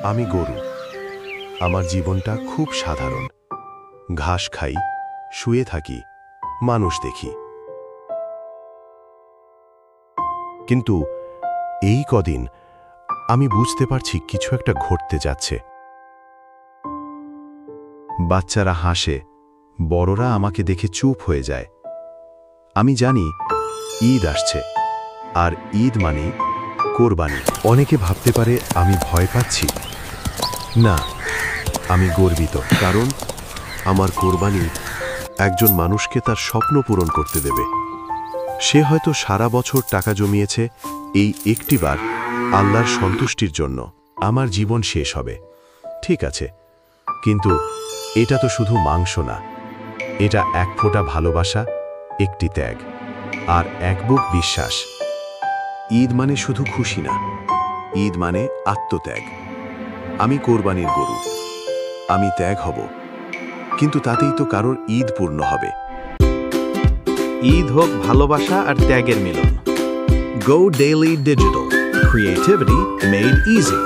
আমি গরু। আমার জীবনটা খুব সাধারণ। ঘাস খাই, শুয়ে থাকি, মানুষ দেখি। কিন্তু এই কদিন আমি বুঝতে পারছি কিছু একটা ঘটতে যাচ্ছে। বাচ্চারা হাসে, বড়রা আমাকে দেখে চুপ হয়ে যায়। আমি জানি ঈদ আসছে, আর ঈদ মানে কোরবানি। অনেকে ভাবতে পারে আমি ভয় পাচ্ছি। না, আমি গর্বিত, কারণ আমার কোরবানি একজন মানুষকে তার স্বপ্ন পূরণ করতে দেবে। সে হয়তো সারা বছর টাকা জমিয়েছে এই একটিবার আল্লাহর সন্তুষ্টির জন্য। আমার জীবন শেষ হবে, ঠিক আছে, কিন্তু এটা তো শুধু মাংস না। এটা এক ফোঁটা ভালোবাসা, একটি ত্যাগ, আর এক বুক বিশ্বাস। ঈদ মানে শুধু খুশি না, ঈদ মানে আত্মত্যাগ। আমি কোরবানির গরু, আমি ত্যাগ হব, কিন্তু তাতেই তো কারোর ঈদ পূর্ণ হবে। ঈদ হোক ভালোবাসা আর ত্যাগের মিলন। Go Daily Digital. Creativity made easy.